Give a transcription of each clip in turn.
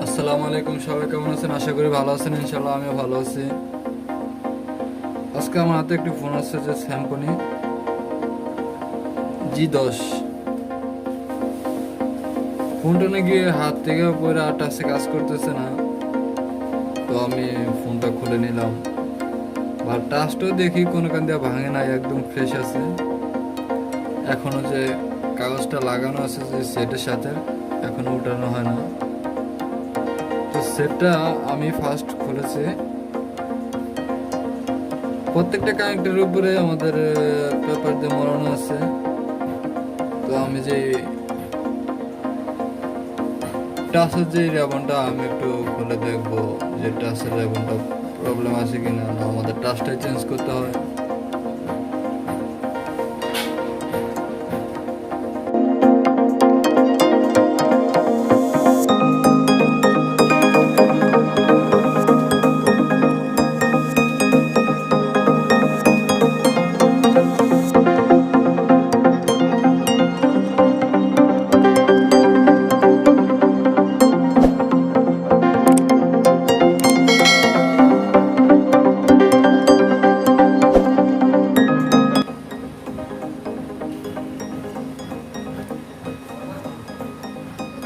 আসসালামু আলাইকুম, সবাই কেমন আছেন? আশা করি ভালো আছেন। ইনশাল্লাহ আমিও ভালো আছি। আজকে আমার হাতে একটি ফোন আছে, যে স্যামসং G10। ফোনটা নাকি হাত থেকে পরে আর টাচে কাজ করতেছে না, তো আমি ফোনটা খুলে নিলাম। বা টাচটাও দেখি কোনো কান দিয়ে ভাঙে নাই, একদম ফ্রেশ আছে। এখনো যে কাগজটা লাগানো আছে যে সেটের সাথে, এখনো উঠানো হয় না। তো সেটটা আমি ফার্স্ট খুলেছি। প্রত্যেকটা কানেক্টের উপরে আমাদের পেপার দিয়ে মোড়ানো আছে। তো আমি যে টাচের যে রেবনটা আমি একটু খুলে দেখবো যে টাচের রেবনটা প্রবলেম আছে কিনা, না আমাদের টাচটাই চেঞ্জ করতে হয়।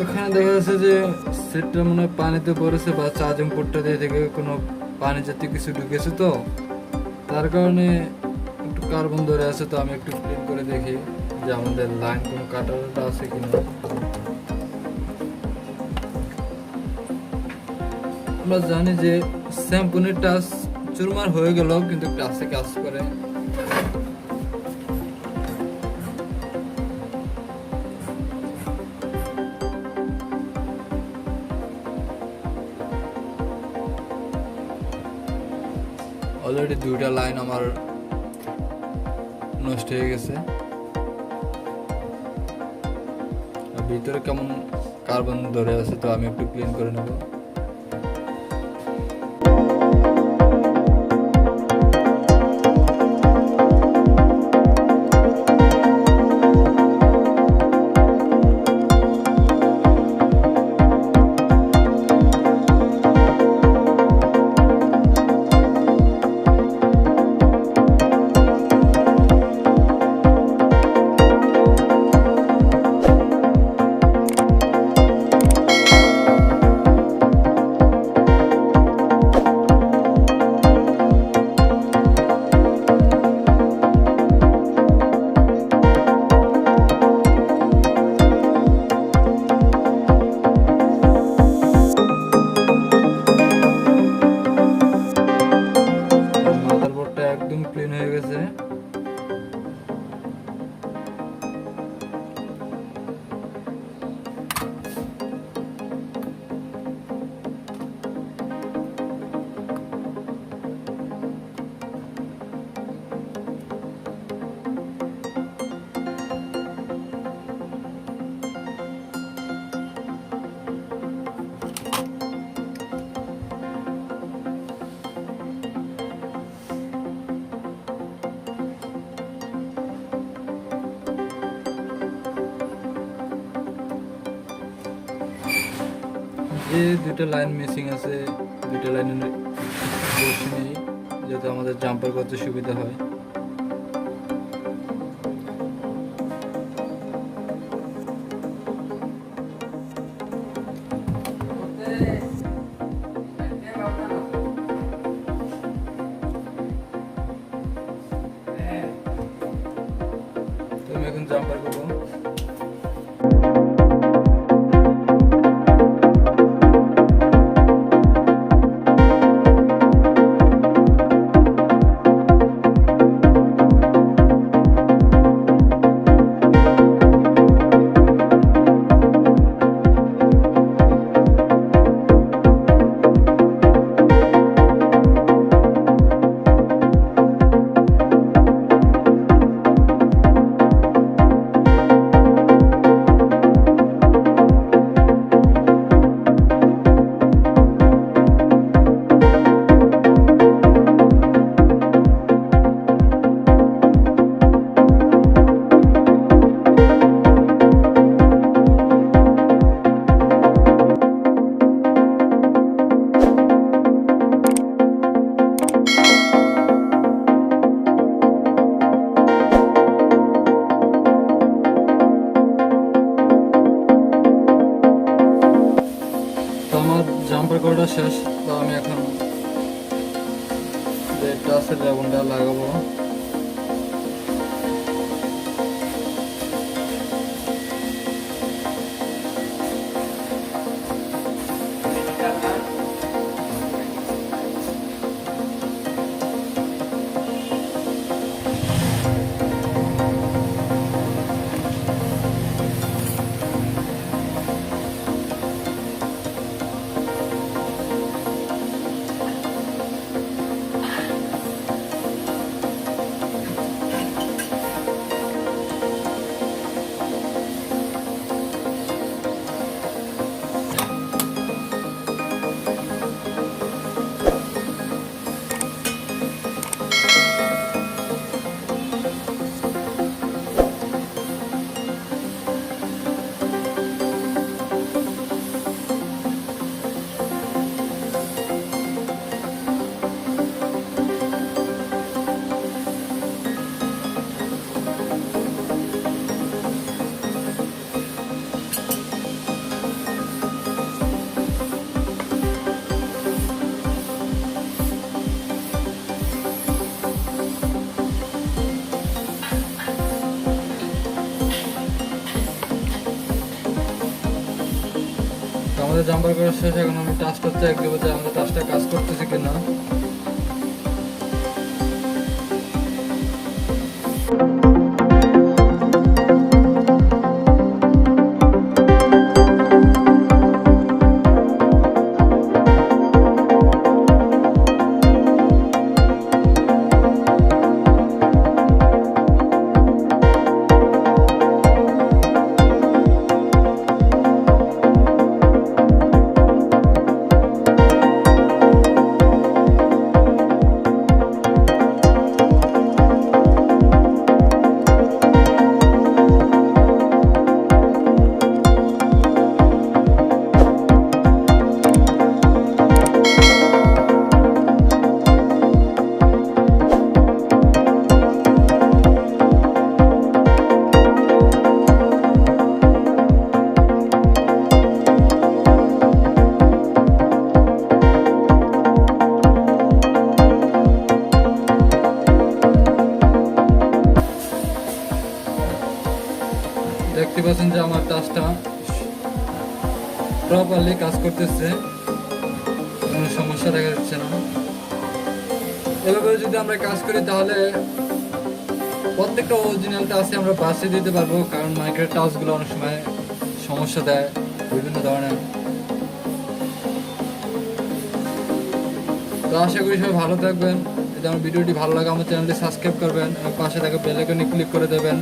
ওখানে দেখা যাচ্ছে যে সেটটা মনে হয় পানিতে পড়েছে, বা চার্জিং পোর্টটা দিয়ে থেকে কোনো পানি জাতীয় কিছু ঢুকেছে, তো তার কারণে একটু কার্বন ধরে আছে। তো আমি একটু ক্লিন করে দেখি যে আমাদের লাইন কোনো কাটারটা আছে কিনা। আমরা জানি যে স্যামসংয়ের টাচ চুরমার হয়ে গেল, কিন্তু টাচে কাজ করে। অলরেডি দুইটা লাইন আমার নষ্ট হয়ে গেছে। আর ভিতরে কেমন কার্বন ধরে আছে, তো আমি একটু ক্লিন করে নেব। মাদারবোর্ডটা একদম ক্লিন হয়ে গেছে। যে দুটো লাইন মিসিং আছে, দুটো লাইনের বসে নেই, যাতে আমাদের জাম্পার করতে সুবিধা হয়। তো আমি এখন জাম্পার করবো। আমার জাম্পার করাটা শেষ। তো আমি এখন যে টাচের লেবনটা লাগাবো। আমাদের জাম্পার করা শেষ। এখন আমি টাচটা চেক দেবো যে আমাদের টাচটা কাজ করতেছে কিনা। দেখতে পাচ্ছেন যে আমার টাচটা প্রপারলি কাজ করতেছে, কোনো সমস্যা দেখা যাচ্ছে না। এভাবে যদি আমরা কাজ করি তাহলে প্রত্যেকটা অরিজিনাল টাচে আমরা বাঁচিয়ে দিতে পারবো, কারণ মাইক্রো টাচগুলো অনেক সময় সমস্যা দেয় বিভিন্ন ধরনের। তো আশা করি সবাই ভালো থাকবেন। যদি আমার ভিডিওটি ভালো লাগে আমার চ্যানেলটি সাবস্ক্রাইব করবেন এবং পাশে থাকা বেল আইকনে ক্লিক করে দেবেন।